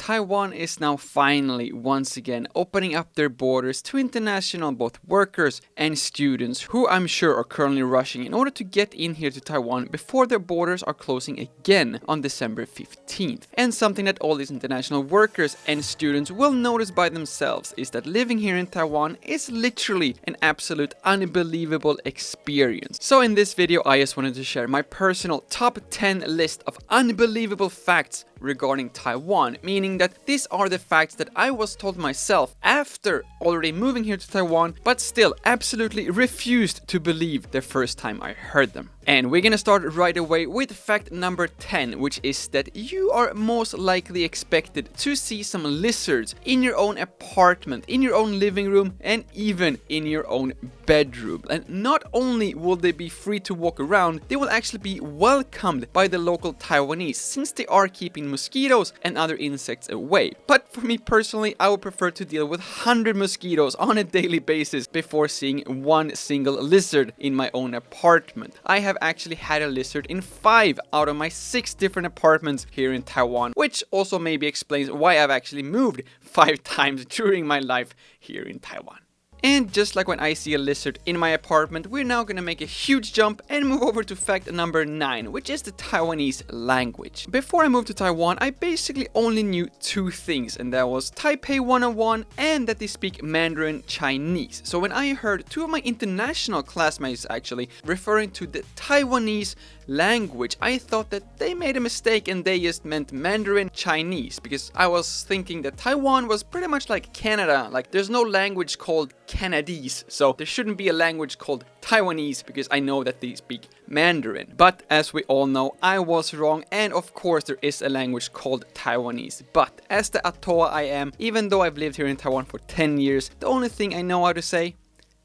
Taiwan is now finally, once again, opening up their borders to international both workers and students who I'm sure are currently rushing in order to get in here to Taiwan before their borders are closing again on December 15th. And something that all these international workers and students will notice by themselves is that living here in Taiwan is literally an absolute unbelievable experience. So in this video, I just wanted to share my personal top 10 list of unbelievable facts regarding Taiwan, meaning that these are the facts that I was told myself after already moving here to Taiwan, but still absolutely refused to believe the first time I heard them. And we're gonna start right away with fact number 10, which is that you are most likely expected to see some lizards in your own apartment, in your own living room, and even in your own bedroom. And not only will they be free to walk around, they will actually be welcomed by the local Taiwanese since they are keeping mosquitoes and other insects away. But for me personally, I would prefer to deal with 100 mosquitoes on a daily basis before seeing one single lizard in my own apartment. I have actually had a lizard in 5 out of my 6 different apartments here in Taiwan, which also maybe explains why I've actually moved 5 times during my life here in Taiwan. And just like when I see a lizard in my apartment, we're now gonna make a huge jump and move over to fact number 9, which is the Taiwanese language. Before I moved to Taiwan, I basically only knew 2 things, and that was TAIPEI 101 and that they speak Mandarin Chinese. So when I heard 2 of my international classmates actually referring to the Taiwanese language, I thought that they made a mistake and they just meant Mandarin Chinese, because I was thinking that Taiwan was pretty much like Canada, like there's no language called Canadese, so there shouldn't be a language called Taiwanese because I know that they speak Mandarin. But as we all know, I was wrong, and of course there is a language called Taiwanese. But as the Atoa I am, even though I've lived here in Taiwan for 10 years, the only thing I know how to say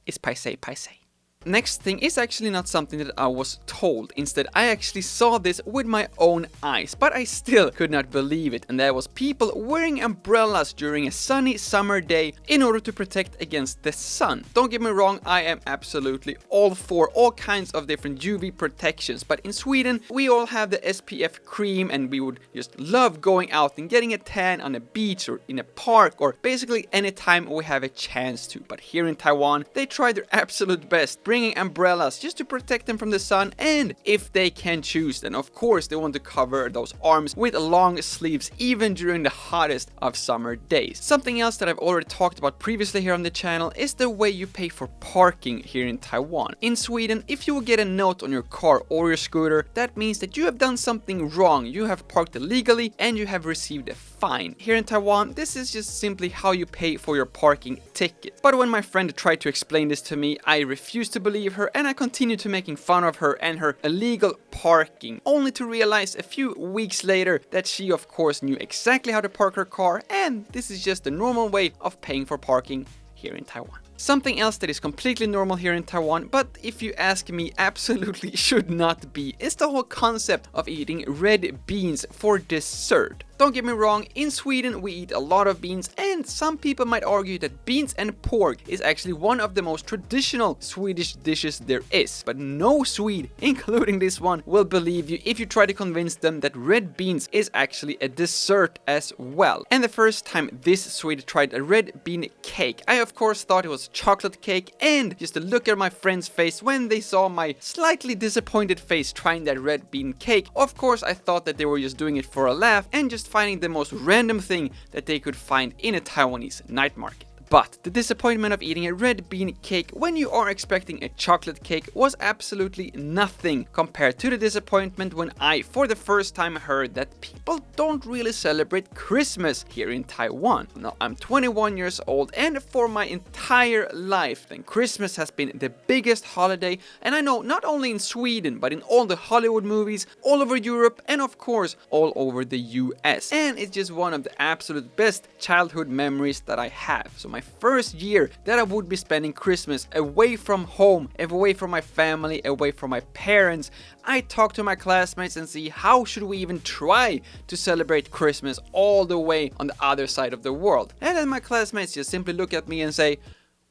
is paisei paisei. Next thing is actually not something that I was told. Instead, I actually saw this with my own eyes, but I still could not believe it. And that was people wearing umbrellas during a sunny summer day in order to protect against the sun. Don't get me wrong, I am absolutely all for all kinds of different UV protections. But in Sweden, we all have the SPF cream and we would just love going out and getting a tan on a beach or in a park or basically anytime we have a chance to. But here in Taiwan, they try their absolute best, bringing umbrellas just to protect them from the sun, and if they can choose, then of course they want to cover those arms with long sleeves even during the hottest of summer days. Something else that I've already talked about previously here on the channel is the way you pay for parking here in Taiwan. In Sweden, if you will get a note on your car or your scooter, that means that you have done something wrong, you have parked illegally and you have received a fine. Here in Taiwan, this is just simply how you pay for your parking ticket. But when my friend tried to explain this to me, I refused to believe her and I continued to making fun of her and her illegal parking, only to realize a few weeks later that she of course knew exactly how to park her car, and this is just the normal way of paying for parking here in Taiwan. Something else that is completely normal here in Taiwan, but if you ask me, absolutely should not be, is the whole concept of eating red beans for dessert. Don't get me wrong, in Sweden we eat a lot of beans, and some people might argue that beans and pork is actually one of the most traditional Swedish dishes there is. But no Swede, including this one, will believe you if you try to convince them that red beans is actually a dessert as well. And the first time this Swede tried a red bean cake, I of course thought it was chocolate cake, and just to look at my friend's face when they saw my slightly disappointed face trying that red bean cake, of course I thought that they were just doing it for a laugh and just finding the most random thing that they could find in a Taiwanese night market. But the disappointment of eating a red bean cake when you are expecting a chocolate cake was absolutely nothing compared to the disappointment when I, for the first time, heard that people don't really celebrate Christmas here in Taiwan. Now, I'm 21 years old, and for my entire life, then Christmas has been the biggest holiday, and I know not only in Sweden, but in all the Hollywood movies, all over Europe, and of course, all over the US. And it's just one of the absolute best childhood memories that I have. So my first year that I would be spending Christmas away from home, away from my family, away from my parents, I talked to my classmates and see how should we even try to celebrate Christmas all the way on the other side of the world. And then my classmates just simply look at me and say,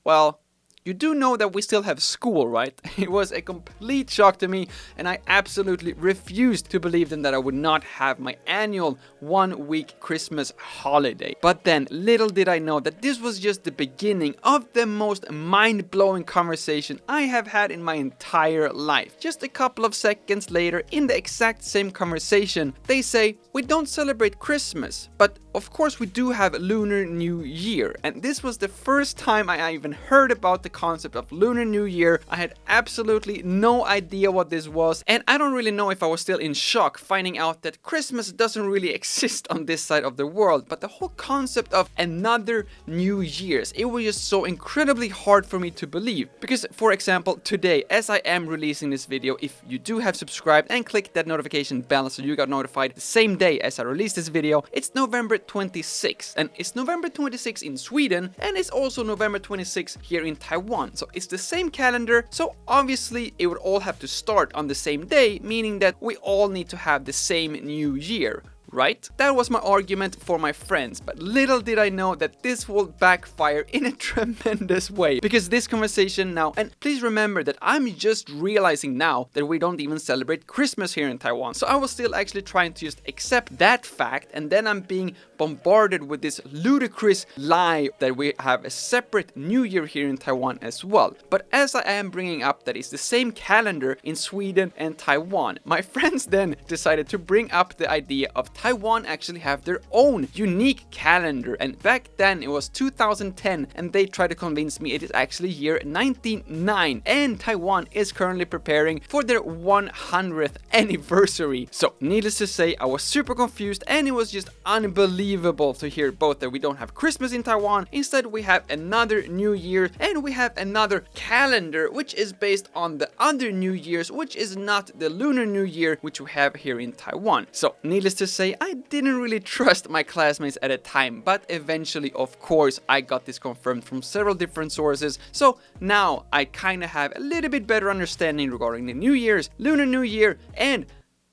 well, You do know that we still have school, right? It was a complete shock to me, and I absolutely refused to believe them that I would not have my annual 1-week Christmas holiday. But then, little did I know that this was just the beginning of the most mind-blowing conversation I have had in my entire life. Just a couple of seconds later, in the exact same conversation, they say, we don't celebrate Christmas, but of course we do have Lunar New Year. And this was the first time I even heard about the concept of Lunar New Year. I had absolutely no idea what this was, and I don't really know if I was still in shock finding out that Christmas doesn't really exist on this side of the world, but the whole concept of another New Year's, it was just so incredibly hard for me to believe. Because, for example, today, as I am releasing this video, if you do have subscribed and clicked that notification bell so you got notified the same day as I released this video, it's November 26th, and it's November 26th in Sweden, and it's also November 26th here in Taiwan. So it's the same calendar, so obviously it would all have to start on the same day, meaning that we all need to have the same New Year. Right? That was my argument for my friends, but little did I know that this will backfire in a tremendous way. Because this conversation now, and please remember that I'm just realizing now that we don't even celebrate Christmas here in Taiwan. So I was still actually trying to just accept that fact, and then I'm being bombarded with this ludicrous lie that we have a separate New Year here in Taiwan as well. But as I am bringing up that it's the same calendar in Sweden and Taiwan, my friends then decided to bring up the idea of Taiwan actually have their own unique calendar, and back then it was 2010, and they tried to convince me it is actually year 1909, and Taiwan is currently preparing for their 100th anniversary. So needless to say, I was super confused, and it was just unbelievable to hear both that we don't have Christmas in Taiwan, instead we have another New Year, and we have another calendar which is based on the other New Year's, which is not the Lunar New Year which we have here in Taiwan. So needless to say, I didn't really trust my classmates at a time, but eventually, of course, I got this confirmed from several different sources. So now I kind of have a little bit better understanding regarding the New Year's, Lunar New Year, and,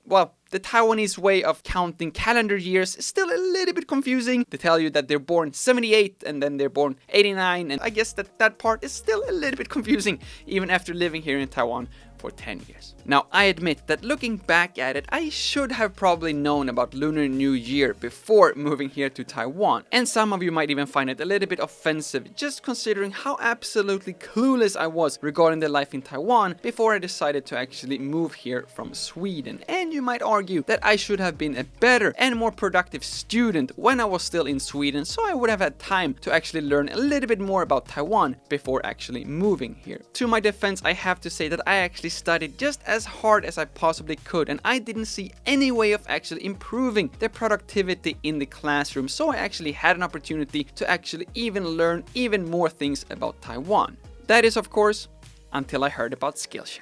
well, the Taiwanese way of counting calendar years is still a little bit confusing. They tell you that they're born 78 and then they're born 89, and I guess that part is still a little bit confusing even after living here in Taiwan for 10 years. Now, I admit that looking back at it, I should have probably known about Lunar New Year before moving here to Taiwan, and some of you might even find it a little bit offensive just considering how absolutely clueless I was regarding the life in Taiwan before I decided to actually move here from Sweden. And you might argue that I should have been a better and more productive student when I was still in Sweden, so I would have had time to actually learn a little bit more about Taiwan before actually moving here. To my defense, I have to say that I actually studied just as hard as I possibly could, and I didn't see any way of actually improving the productivity in the classroom, so I actually had an opportunity to actually even learn even more things about Taiwan. That is, of course, until I heard about Skillshare.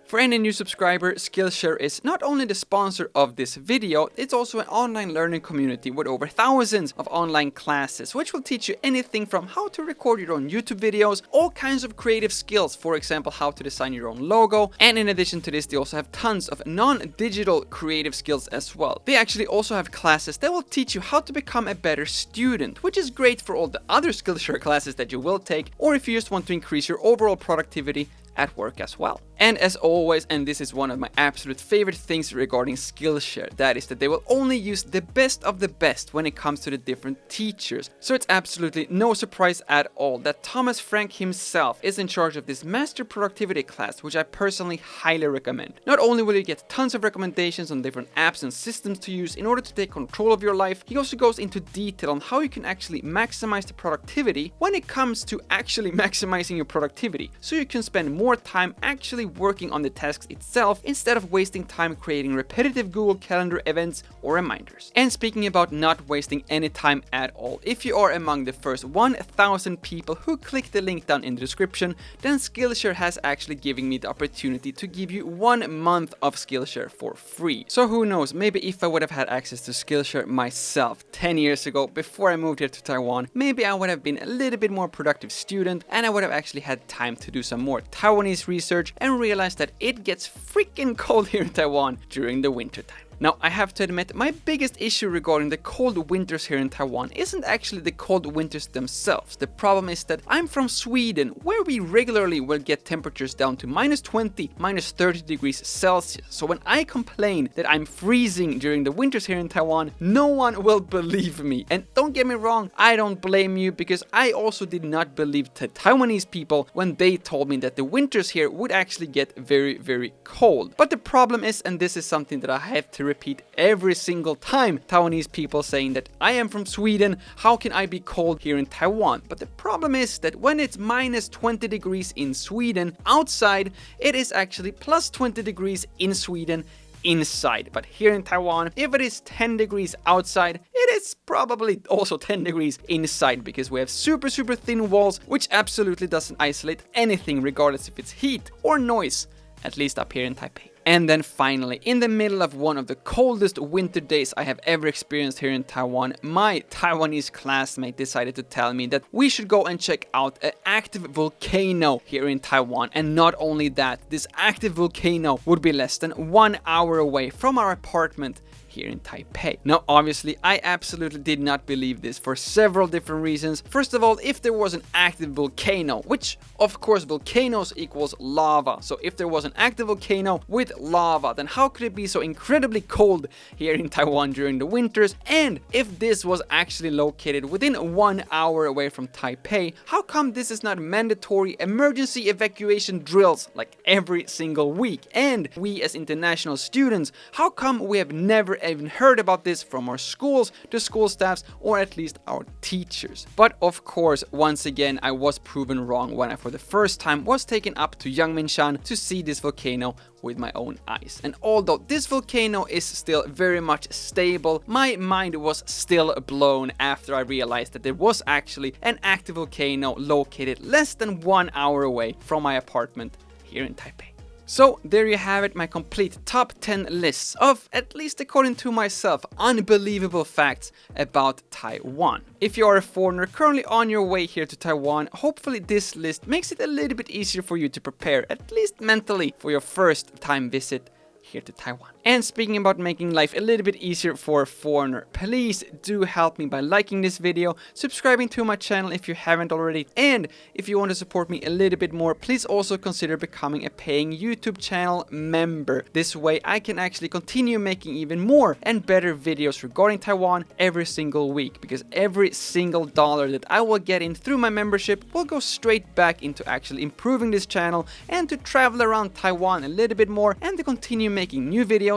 For any new subscriber, Skillshare is not only the sponsor of this video, it's also an online learning community with over thousands of online classes, which will teach you anything from how to record your own YouTube videos, all kinds of creative skills, for example, how to design your own logo, and in addition to this, they also have tons of non-digital creative skills as well. They actually also have classes that will teach you how to become a better student, which is great for all the other Skillshare classes that you will take, or if you just want to increase your overall productivity at work as well. And as always, and this is one of my absolute favorite things regarding Skillshare, that is that they will only use the best of the best when it comes to the different teachers. So it's absolutely no surprise at all that Thomas Frank himself is in charge of this master productivity class, which I personally highly recommend. Not only will you get tons of recommendations on different apps and systems to use in order to take control of your life, he also goes into detail on how you can actually maximize the productivity when it comes to actually maximizing your productivity, so you can spend more time actually working on the tasks itself instead of wasting time creating repetitive Google Calendar events or reminders. And speaking about not wasting any time at all, if you are among the first 1,000 people who click the link down in the description, then Skillshare has actually given me the opportunity to give you 1 month of Skillshare for free. So who knows, maybe if I would have had access to Skillshare myself 10 years ago before I moved here to Taiwan, maybe I would have been a little bit more productive student, and I would have actually had time to do some more Taiwanese research and realize that it gets freaking cold here in Taiwan during the winter time. Now, I have to admit, my biggest issue regarding the cold winters here in Taiwan isn't actually the cold winters themselves. The problem is that I'm from Sweden, where we regularly will get temperatures down to -20, -30 degrees Celsius. So when I complain that I'm freezing during the winters here in Taiwan, no one will believe me. And don't get me wrong, I don't blame you, because I also did not believe the Taiwanese people when they told me that the winters here would actually get very, very cold. But the problem is, and this is something that I have to repeat every single time, Taiwanese people saying that I am from Sweden, how can I be cold here in Taiwan? But the problem is that when it's -20 degrees in Sweden outside, it is actually +20 degrees in Sweden inside. But here in Taiwan, if it is 10 degrees outside, it is probably also 10 degrees inside, because we have super thin walls, which absolutely doesn't isolate anything regardless if it's heat or noise, at least up here in Taipei. And then finally, in the middle of one of the coldest winter days I have ever experienced here in Taiwan, my Taiwanese classmate decided to tell me that we should go and check out an active volcano here in Taiwan. And not only that, this active volcano would be less than 1 hour away from our apartment here in Taipei. Now, obviously, I absolutely did not believe this for several different reasons. First of all, if there was an active volcano, which of course volcanoes equals lava, so if there was an active volcano with lava, then how could it be so incredibly cold here in Taiwan during the winters? And if this was actually located within 1 hour away from Taipei, how come this is not mandatory emergency evacuation drills like every single week? And we as international students, how come we have never even heard about this from our schools, the school staffs, or at least our teachers? But of course, once again, I was proven wrong when I for the first time was taken up to Yangmingshan to see this volcano with my own eyes. And although this volcano is still very much stable, my mind was still blown after I realized that there was actually an active volcano located less than 1 hour away from my apartment here in Taipei. So there you have it, my complete top 10 lists of, at least according to myself, unbelievable facts about Taiwan. If you are a foreigner currently on your way here to Taiwan, hopefully this list makes it a little bit easier for you to prepare, at least mentally, for your first time visit here to Taiwan. And speaking about making life a little bit easier for a foreigner, please do help me by liking this video, subscribing to my channel if you haven't already, and if you want to support me a little bit more, please also consider becoming a paying YouTube channel member. This way I can actually continue making even more and better videos regarding Taiwan every single week, because every single dollar that I will get in through my membership will go straight back into actually improving this channel and to travel around Taiwan a little bit more and to continue making new videos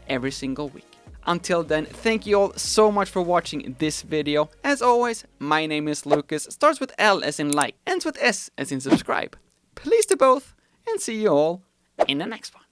every single week. Until then, thank you all so much for watching this video. As always, my name is Lukas, starts with L as in like, ends with S as in subscribe. Please do both, and see you all in the next one.